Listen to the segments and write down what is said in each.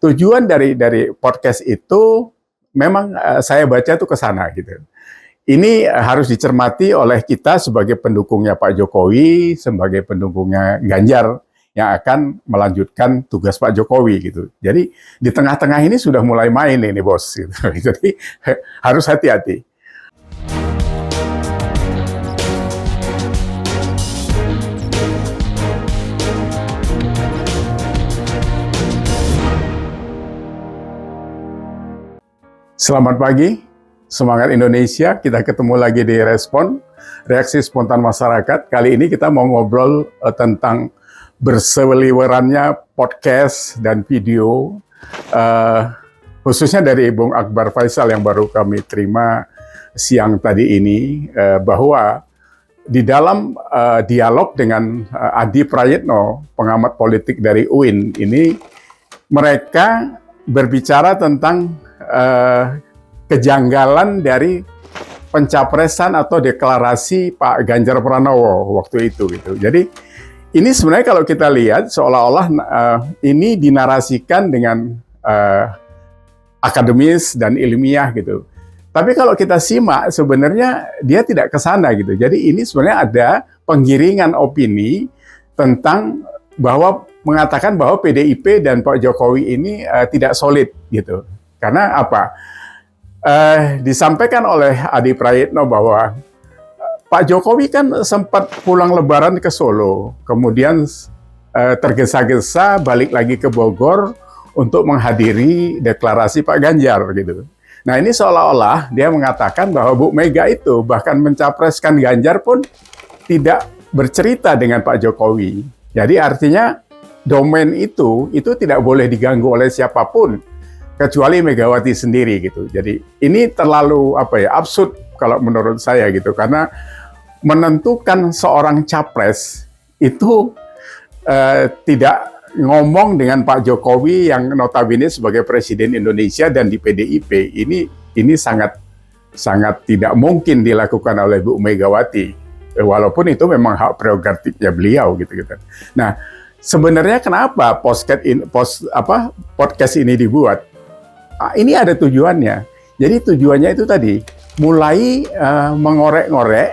tujuan dari podcast itu memang saya baca tuh ke sana gitu. Ini harus dicermati oleh kita sebagai pendukungnya Pak Jokowi, sebagai pendukungnya Ganjar yang akan melanjutkan tugas Pak Jokowi gitu. Jadi di tengah-tengah ini sudah mulai main ini bos gitu. Jadi harus hati-hati. Selamat pagi, semangat Indonesia. Kita ketemu lagi di Respon, reaksi spontan masyarakat. Kali ini kita mau ngobrol tentang berseliwerannya podcast dan video, khususnya dari Bung Akbar Faisal yang baru kami terima siang tadi ini, bahwa di dalam dialog dengan Adi Prayitno, pengamat politik dari UIN, ini mereka berbicara tentang kejanggalan dari pencapresan atau deklarasi Pak Ganjar Pranowo waktu itu gitu. Jadi ini sebenarnya kalau kita lihat seolah-olah ini dinarasikan dengan akademis dan ilmiah gitu. Tapi kalau kita simak sebenarnya dia tidak ke sana gitu. Jadi ini sebenarnya ada penggiringan opini tentang bahwa mengatakan bahwa PDIP dan Pak Jokowi ini tidak solid gitu. Karena apa? Disampaikan oleh Adi Prayitno bahwa Pak Jokowi kan sempat pulang lebaran ke Solo, kemudian tergesa-gesa balik lagi ke Bogor untuk menghadiri deklarasi Pak Ganjar gitu. Nah ini seolah-olah dia mengatakan bahwa Bu Mega itu bahkan mencapreskan Ganjar pun tidak bercerita dengan Pak Jokowi. Jadi artinya domain itu tidak boleh diganggu oleh siapapun kecuali Megawati sendiri gitu. Jadi ini terlalu absurd kalau menurut saya gitu, karena menentukan seorang capres itu tidak ngomong dengan Pak Jokowi yang notabene sebagai Presiden Indonesia dan di PDIP. Ini sangat tidak mungkin dilakukan oleh Bu Megawati, walaupun itu memang hak prerogatifnya beliau gitu. Nah, sebenarnya kenapa podcast ini dibuat? Ini ada tujuannya. Jadi tujuannya itu tadi mulai mengorek-ngorek,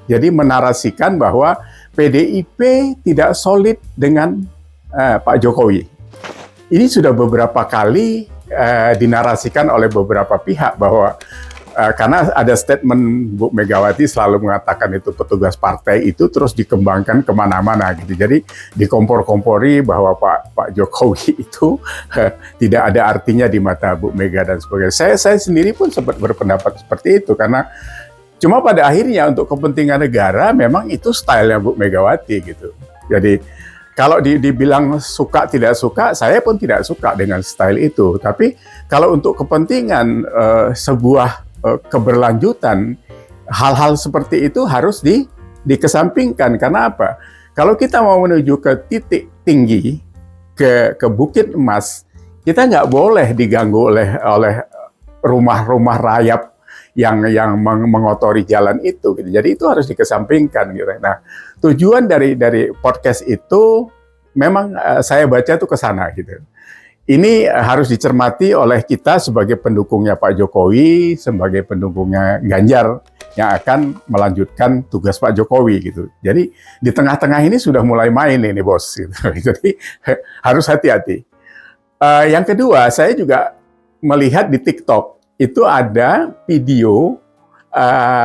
jadi menarasikan bahwa PDIP tidak solid dengan Pak Jokowi. Ini sudah beberapa kali dinarasikan oleh beberapa pihak bahwa karena ada statement Bu Megawati selalu mengatakan itu petugas partai itu terus dikembangkan kemana-mana gitu. Jadi dikompor-kompori bahwa Pak Jokowi itu tidak ada artinya di mata Bu Mega dan sebagainya. Saya sendiri pun sempat berpendapat seperti itu, karena cuma pada akhirnya untuk kepentingan negara memang itu stylenya Bu Megawati gitu. Jadi kalau dibilang suka tidak suka, saya pun tidak suka dengan style itu. Tapi kalau untuk kepentingan sebuah keberlanjutan, hal-hal seperti itu harus dikesampingkan. Karena apa? Kalau kita mau menuju ke titik tinggi, ke Bukit Emas, kita nggak boleh diganggu oleh rumah-rumah rayap yang mengotori jalan itu. Gitu. Jadi itu harus dikesampingkan. Gitu. Nah, tujuan dari podcast itu memang saya baca tuh ke sana gitu. Ini harus dicermati oleh kita sebagai pendukungnya Pak Jokowi, sebagai pendukungnya Ganjar yang akan melanjutkan tugas Pak Jokowi gitu. Jadi di tengah-tengah ini sudah mulai main ini bos. Gitu. Jadi harus hati-hati. Yang kedua, saya juga melihat di TikTok itu ada video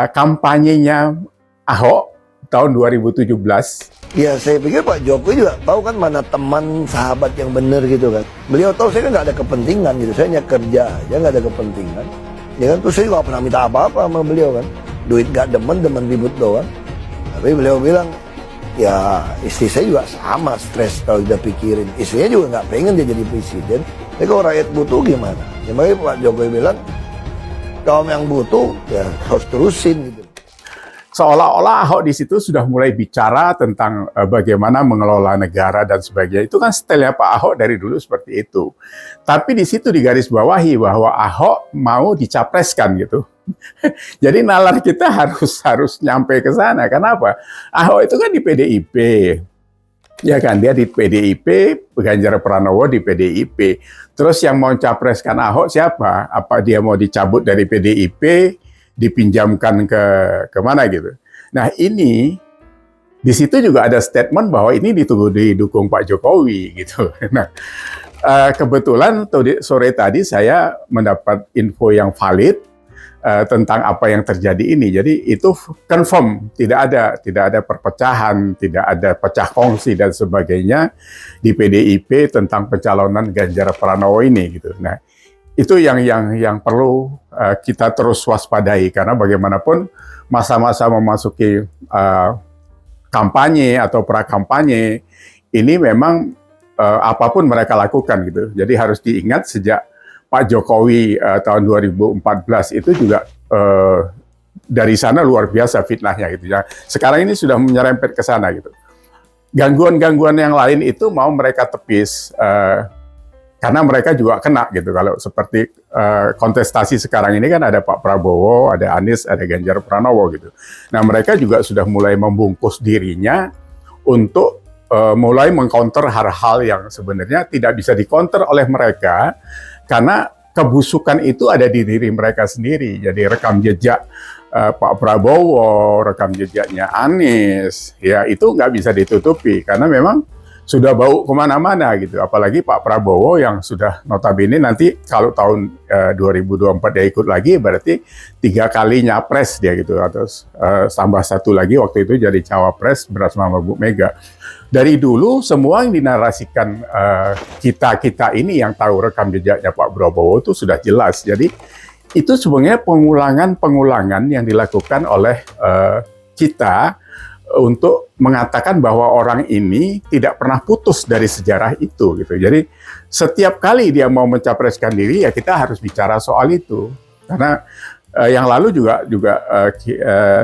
kampanyenya Ahok tahun 2017. Ya saya pikir Pak Jokowi juga tahu kan mana teman sahabat yang benar gitu kan. Beliau tahu saya kan nggak ada kepentingan gitu, saya hanya kerja aja nggak ada kepentingan. Ya kan, terus saya nggak pernah minta apa-apa sama beliau kan. Duit nggak demen ribut doang. Tapi beliau bilang, ya istri saya juga sama stres kalau udah pikirin. Istrinya juga nggak pengen dia jadi presiden. Tapi kalau rakyat butuh gimana? Ya makanya Pak Jokowi bilang, kaum yang butuh ya harus terusin gitu. Seolah-olah Ahok di situ sudah mulai bicara tentang bagaimana mengelola negara dan sebagainya. Itu kan stylenya Pak Ahok dari dulu seperti itu. Tapi di situ digarisbawahi bahwa Ahok mau dicapreskan gitu. Jadi nalar kita harus nyampe ke sana. Kenapa? Ahok itu kan di PDIP. Ya kan, dia di PDIP, Ganjar Pranowo di PDIP. Terus yang mau capreskan Ahok siapa? Apa dia mau dicabut dari PDIP, dipinjamkan ke mana gitu. Nah ini, di situ juga ada statement bahwa ini didukung Pak Jokowi gitu. Nah, kebetulan sore tadi saya mendapat info yang valid tentang apa yang terjadi ini. Jadi itu confirm, tidak ada perpecahan, tidak ada pecah kongsi dan sebagainya di PDIP tentang pencalonan Ganjar Pranowo ini gitu. Nah, itu yang perlu kita terus waspadai karena bagaimanapun masa-masa memasuki kampanye atau pra-kampanye ini memang apapun mereka lakukan gitu. Jadi harus diingat sejak Pak Jokowi tahun 2014 itu juga dari sana luar biasa fitnahnya gitu ya. Sekarang ini sudah menyerempet ke sana gitu. Gangguan-gangguan yang lain itu mau mereka tepis karena mereka juga kena gitu. Kalau seperti kontestasi sekarang ini kan ada Pak Prabowo, ada Anies, ada Ganjar Pranowo gitu. Nah mereka juga sudah mulai membungkus dirinya untuk mulai mengcounter hal-hal yang sebenarnya tidak bisa dicounter oleh mereka karena kebusukan itu ada di diri mereka sendiri. Jadi rekam jejak Pak Prabowo, rekam jejaknya Anies, ya itu nggak bisa ditutupi karena memang sudah bau kemana-mana gitu. Apalagi Pak Prabowo yang sudah notabene nanti kalau tahun 2024 dia ikut lagi berarti 3 kali nyapres dia gitu. Atau tambah 1 lagi waktu itu jadi cawapres bersama Bu Mega. Dari dulu semua yang dinarasikan kita ini yang tahu rekam jejaknya Pak Prabowo itu sudah jelas. Jadi itu sebenarnya pengulangan yang dilakukan oleh kita untuk mengatakan bahwa orang ini tidak pernah putus dari sejarah itu gitu. Jadi setiap kali dia mau mencapreskan diri ya kita harus bicara soal itu. Karena yang lalu juga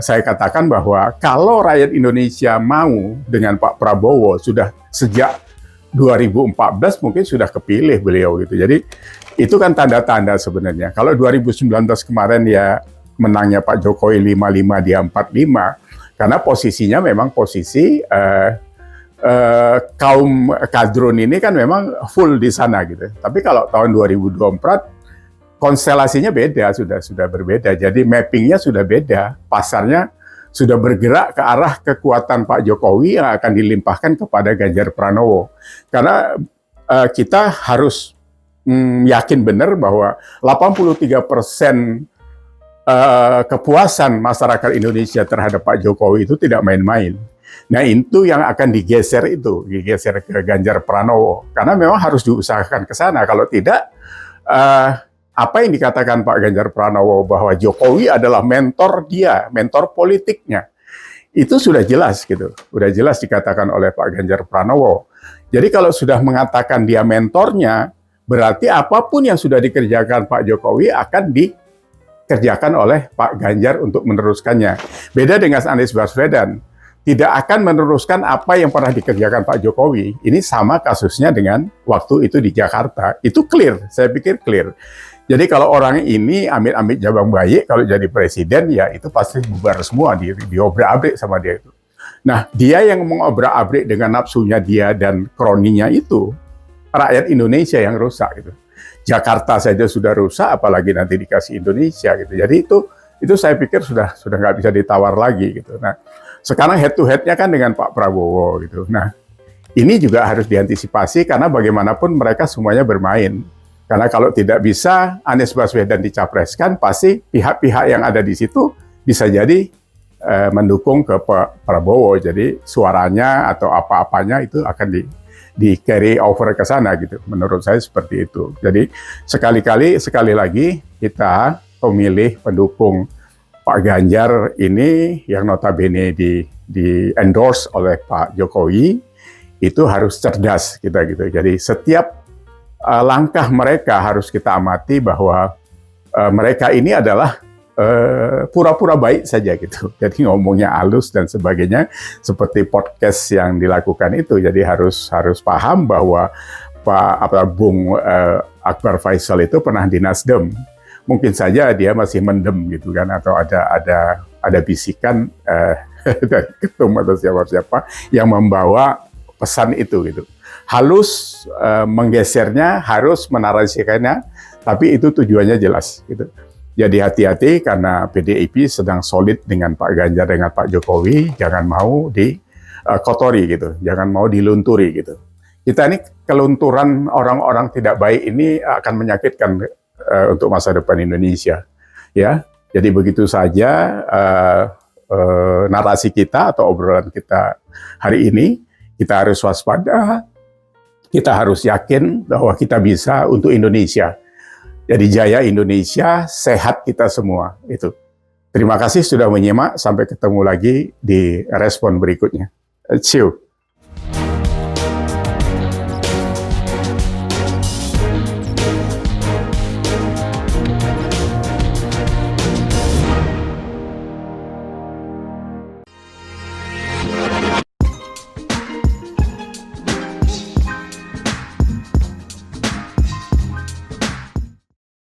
saya katakan bahwa kalau rakyat Indonesia mau dengan Pak Prabowo sudah sejak 2014 mungkin sudah kepilih beliau gitu. Jadi itu kan tanda-tanda sebenarnya. Kalau 2019 kemarin ya menangnya Pak Jokowi 55 dia 45 karena posisinya memang posisi kaum kadrun ini kan memang full di sana gitu. Tapi kalau tahun 2024 konstelasinya beda, sudah berbeda. Jadi mappingnya sudah beda, pasarnya sudah bergerak ke arah kekuatan Pak Jokowi yang akan dilimpahkan kepada Ganjar Pranowo. Karena kita harus yakin benar bahwa 83% kepuasan masyarakat Indonesia terhadap Pak Jokowi itu tidak main-main. Nah itu yang akan digeser ke Ganjar Pranowo. Karena memang harus diusahakan ke sana. Kalau tidak, apa yang dikatakan Pak Ganjar Pranowo bahwa Jokowi adalah mentor dia, mentor politiknya. Itu sudah jelas gitu. Sudah jelas dikatakan oleh Pak Ganjar Pranowo. Jadi kalau sudah mengatakan dia mentornya, berarti apapun yang sudah dikerjakan Pak Jokowi akan dikerjakan oleh Pak Ganjar untuk meneruskannya. Beda dengan Anies Baswedan, tidak akan meneruskan apa yang pernah dikerjakan Pak Jokowi. Ini sama kasusnya dengan waktu itu di Jakarta. Itu clear, saya pikir clear. Jadi kalau orang ini amit-amit jabang bayi, kalau jadi presiden, ya itu pasti bubar semua, diobrak-abrik sama dia itu. Nah, dia yang mengobrak-abrik dengan nafsunya dia dan kroninya itu, rakyat Indonesia yang rusak gitu. Jakarta saja sudah rusak, apalagi nanti dikasih Indonesia gitu. Jadi itu saya pikir sudah nggak bisa ditawar lagi gitu. Nah, sekarang head to head-nya kan dengan Pak Prabowo gitu. Nah, ini juga harus diantisipasi karena bagaimanapun mereka semuanya bermain. Karena kalau tidak bisa Anies Baswedan dicapreskan, pasti pihak-pihak yang ada di situ bisa jadi mendukung ke Pak Prabowo. Jadi suaranya atau apa-apanya itu akan di carry over ke sana gitu. Menurut saya seperti itu. Jadi sekali lagi kita pemilih pendukung Pak Ganjar ini yang notabene di endorse oleh Pak Jokowi itu harus cerdas kita gitu. Jadi setiap langkah mereka harus kita amati bahwa mereka ini adalah pura-pura baik saja gitu. Jadi ngomongnya halus dan sebagainya seperti podcast yang dilakukan itu. Jadi harus paham bahwa Bung Akbar Faisal itu pernah di Nasdem. Mungkin saja dia masih mendem gitu kan, atau ada bisikan dari ketum atau siapa-siapa yang membawa pesan itu gitu. Halus menggesernya, harus menarasikannya, tapi itu tujuannya jelas gitu. Jadi hati-hati karena PDIP sedang solid dengan Pak Ganjar, dengan Pak Jokowi, jangan mau dikotori gitu, jangan mau dilunturi gitu. Kita ini kelunturan orang-orang tidak baik ini akan menyakitkan untuk masa depan Indonesia, ya. Jadi begitu saja narasi kita atau obrolan kita hari ini. Kita harus waspada, kita harus yakin bahwa kita bisa untuk Indonesia. Jadi jaya Indonesia, sehat kita semua. Itu. Terima kasih sudah menyimak. Sampai ketemu lagi di respon berikutnya. See you.